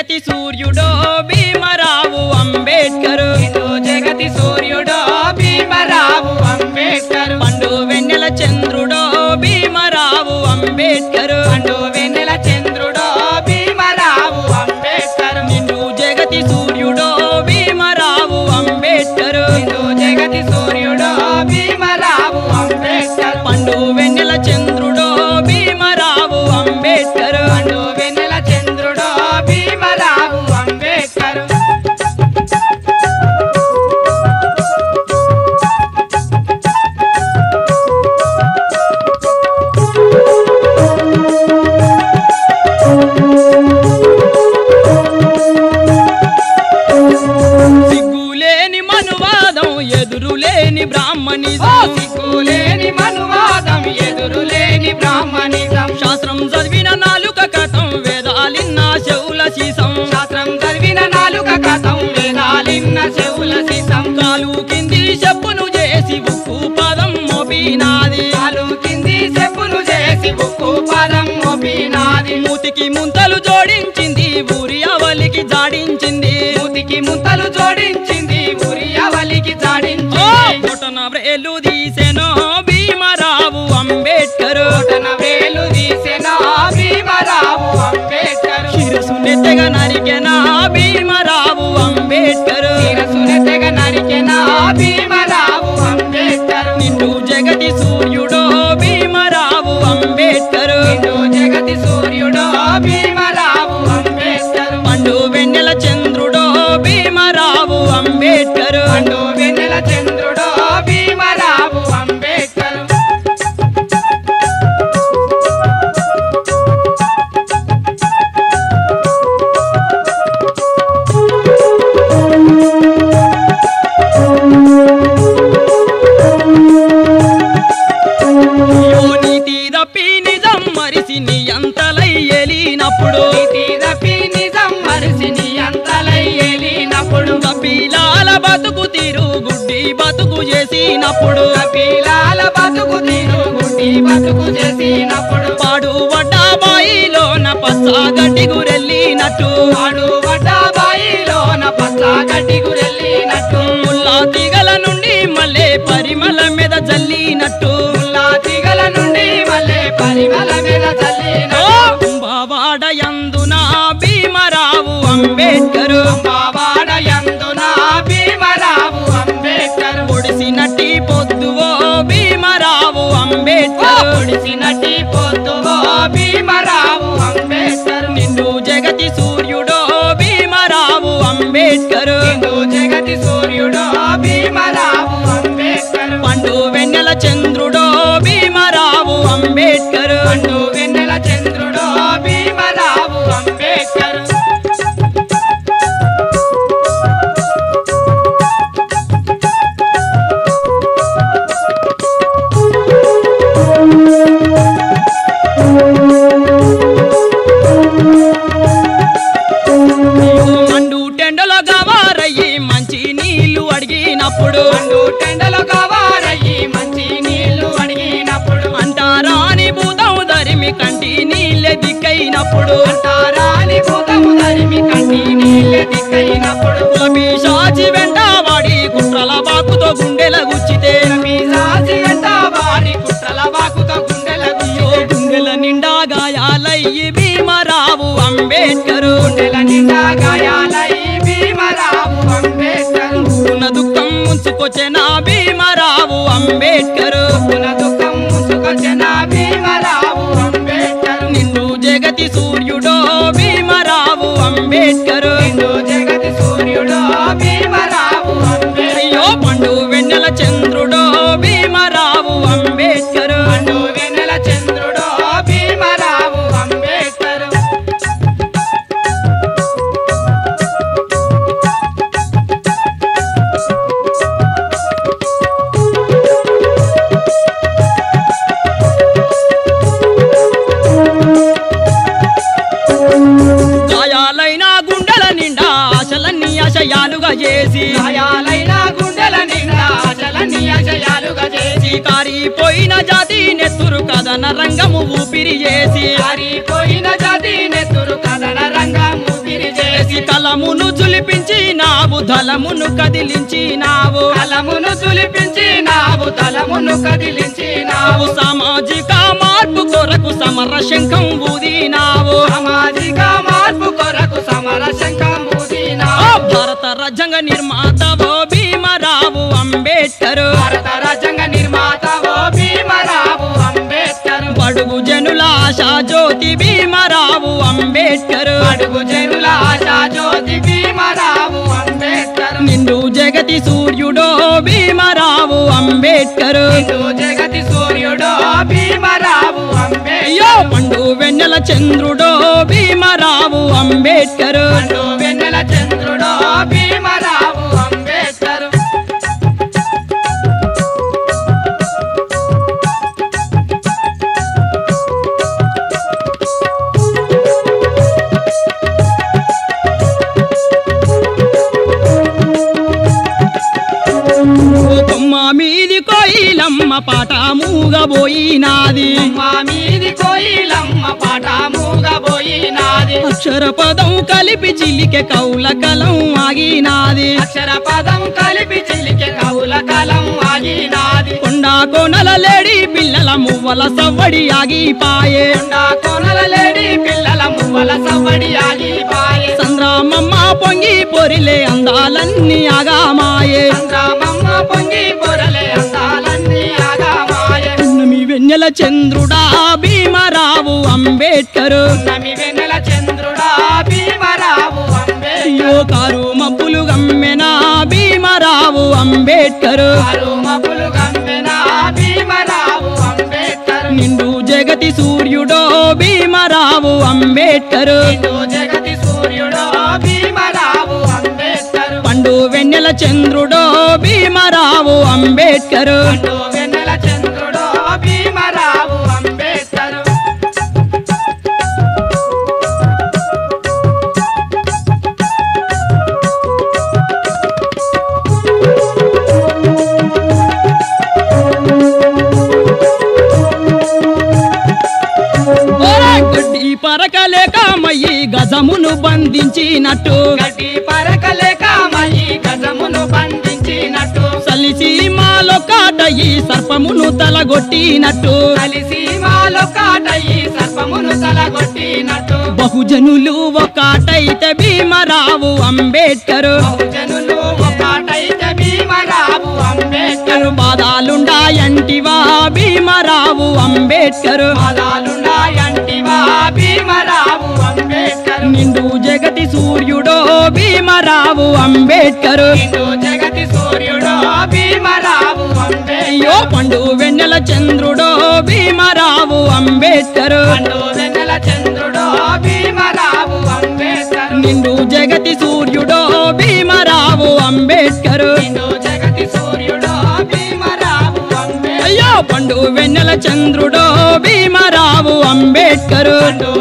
జగతి సూర్యుడో భీమరావు అంబేద్కర్ హిందూ జగతి సూర్యుడో భీమరావు అంబేద్కర్ పండు వెన్నెల చంద్రుడో భీమరావు అంబేద్కర్ పండు వెన్నెల చంద్రుడో భీమరావు అంబేద్కర్ నిండు జగతి సూర్యుడో భీమరావు అంబేద్కర్ హిందూ జగతి సూర్యుడో భీమరావు అంబేద్కర్ పండు వెన్నెల చంద్రుడో భీమరావు అంబేద్కర్ పండు వెన్నెల చంద్రుడో భీమరావు అంబేద్కర్ సిగ్గులేని మనువాదం ఎదురులేని బ్రాహ్మణిజం సిగ్గులేని మనువాదం ఎదురులేని బ్రాహ్మణిజం శాస్త్రం చదివిన నాలుక కథం వేదాలిన్న చెవుల సీసం శాస్త్రం చదివిన నాలుక కథం వేదాలిన్న చెవుల సీసం కాలు కింది చెప్పును చేసి ఉక్కు పదం మోపినాది కాలు కింది చెప్పులు చేసి ఉక్కు పదం మోపినాది మూతికి ముంతలు జోడించింది ఊరి అవలికి జాడించింది మూతికి ముంతలు జోడించింది ఊరి అవలికి ఓ జాడించింది పొటన వ్రేలు తీసెనో భీమరావు అంబేద్కర్ తన వేలు తీసెనా భీమరావు అంబేద్కర్ శిరసు నెత్తెగ నరికెనా భీమరావు అంబేద్కర్ శిరసుని తెగ నరికెనా భీమరావు అంబేద్కర్ నిండు జగతి సూర్యుడో భీమరావు అంబేద్కర్ హిందూ జగతి సూర్యుడో భీమరావు అంబేద్కర్ పండు వెన్నెల చంద్రుడో భీమరావు అంబేద్కర్ పండు వెన్నెల చంద్రుడో భీమరావు అంబేద్కర్ నీతి తప్పి నిజం మరిసి నీ అంతలై ఎలినప్పుడు నీతి తప్పి నిజం మరిసి నీ అంతలై ఏలినప్పుడు కపిలాల బతుకు తీరు గుడ్డి బతుకు చేసినప్పుడు కపిలాల బతుకు తీరు గుడ్డి బతుకు చేసినప్పుడు పాడు వడ్డ బాయిలోన పచ్చ గడ్డి గురెళ్ళినట్టు వాడు వడ్డ బాయిలోన పచ్చ గడ్డి గురెళ్ళినట్టు ముల్లా తీగల నుండి మళ్ళీ పరిమళ మీద జల్లినట్టు ముల్లా తీగల నుండి మళ్ళీ పరిమళ మీద చల్లినట్టు బావాడ యందున భీమరావు అంబేద్కర్ బావాడ యందున భీమరావు అంబేద్కర్ పొడిసినట్టి పొద్దువో భీమరావు అంబేద్కర్ పొడిసినట్టి పొద్దువో భీమరావు అంబేద్కర్ నిండు జగతి సూర్యుడో భీమరావు అంబేద్కర్ హిందూ జగతి సూర్యుడో భీమరావు అంబేద్కర్ పండు వెన్నెల చంద్రుడో భీమరావు అంబేద్కర్ పండు వెన్నెల చంద్రుడో భీమరావు అంబేద్కర్ మండు టెండలో గవారయ్యి మంచి నీళ్లు అడిగినప్పుడు పండు టెండలో కావారయ్యి మంచి నీళ్లు అడిగినప్పుడు అంటారాని భూతం ధరిమి కంటి నీళ్ళే దిక్కైనప్పుడు అంటారాని భూతము తరిమి కంటి నీళ్ళ దిక్కైనప్పుడు పిశాచి వెంట వాడి కుట్రల బాకుతో గుండెల గుచ్చితే పిశాచి అంట వాడి కుట్రల బాకుతో గుండెల గుండెల నిండా గాయాలయ్యి భీమరావు అంబేద్కర్ గుండెల నిండా గాయాలై భీమరావు అంబేద్కర్ ఉన్న దుఃఖం ముంచుకొచ్చిన భీమరావు అంబేద్కర్ పున దుఃఖం ముసుకొచ్చిన భీమరావు అంబేద్కర్ నిన్ను జగతి సూర్యుడో భీమరావు అంబేద్కర్ హిందూ జగతి సూర్యుడో భీమరావు అంబేద్కర్ అయ్యో పండు వెన్నెల చంద్రుడో భీమరావు అంబేద్కర్ పండు వెన్నెల చంద్రుడో భీమరావు అంబేద్కర్ గాయాలైన గుండెల నిండా ఆశలన్నీ ఆశయాలుగా చేసి గాయాలైన గుండెల నిండా ఆశలన్నీ ఆశయాలుగా చేసి కారిపోయిన జాతి నెత్తురు కథన రంగము ఊపిరి చేసి పారిపోయిన జాతి నెత్తురు కథన రంగం ఊపిరి చేసి కలిసి కలమును జులిపించినావు దళమును కదిలించినావు కలమును సులిపించినావు తలమును కదిలించినావు సామాజిక మార్పు కొరకు సమర శంఖం ఊదినావు సామాజిక మార్పు కొరకు సమర శంఖం ఊదినావు భారత రాజ్యాంగ నిర్మాతవో భీమరావు అంబేద్కర్ భారత రాజ్యాంగ నిర్మాతవో భీమరావు అంబేద్కర్ బడుగు జనుల ఆశా జ్యోతి భీమరావు అంబేద్కర్ అడుగు జనుల ఆశా జ్యోతి భీమరావు అంబేద్కర్ నిండు జగతి సూర్యుడో భీమరావు అంబేద్కర్ నిండు జగతి సూర్యుడో భీమరావు అంబేద్కర్ అయ్యో పండు వెన్నెల చంద్రుడో భీమరావు అంబేద్కర్ పండు వెన్నెల చంద్రుడో భీమరావు అంబేద్కర్ కొమ్మ మీది కోయిలమ్మ పాట మూగబోయినాది మా మీది కోయిలమ్మ పాట మూగబోయినాది అక్షర పదం కలిపి చిలికె కౌల కలం ఆగినాది అక్షర పదం కలిపి చిలికే కవుల కలం ఆగినాది కొండా కోనల లేడి పిల్లల మువ్వల సవ్వడి ఆగిపాయే కొండ కోనల లేడి పిల్లల మువ్వల సవ్వడి ఆగిపాయే సంద్రామమ్మ పొంగి పొరిలే అందాలన్నీ ఆగామాయే సంద్రామమ్మ పొంగి పొరలే అందాలన్నీ ఆగామాయే పున్నమి వెన్నెల చంద్రుడా భీమరావు అంబేద్కర్ నమి వెన్నెల చంద్రుడా భీమరావు అంబేద్కర్ అయ్యో కారు మబ్బులు గమ్మెనా భీమరావు అంబేద్కర్ ఆరు మబ్బులు గమ్మెన భీమరావు అంబేద్కర్ నిండు జగతి సూర్యుడో భీమరావు అంబేద్కర్ నిండు జగతి సూర్యుడో భీమరావు అంబేద్కర్ పండు వెన్నెల చంద్రుడో భీమరావు అంబేద్కర్ పండు వెన్నెల చంద్రుడో భీమరావు అంబేద్కర్ గడ్డి పరకలేక మయ్యి గజమును బంధించినట్టు గడ్డి పరకలేక మయి గజమును బంధించినట్టు సలిసి మాలో కాటయి సర్పమును తలగొట్టినట్టు కలిసి మాలో కాటయి సర్పమును తలగొట్టినట్టు బహుజనులు ఒకటైతే భీమరావు అంబేద్కర్ బహుజనులు ఒకటైతే భీమరావు అంబేద్కర్ బాధాలుండాయంటివా భీమరావు అంబేద్కర్ పదాలున్నాయంటివా భీమరావు అంబేద్కర్ నిండు జగతి సూర్యుడో భీమరావు అంబేద్కర్ నిండు జగతి సూర్యుడో భీమరావు అంబేద్కర్ అయ్యో పండు వెన్నెల చంద్రుడో భీమరావు అంబేద్కర్ పండు వెన్నెల చంద్రుడో భీమరావు అంబేద్కర్ నిండు జగతి సూర్యుడో భీమరావు అంబేద్కర్ నిండు జగతి సూర్యుడో భీమరావు అంబేద్కర్ అయ్యో పండు వెన్నెల చంద్రుడో భీమరావు అంబేద్కర్ పండు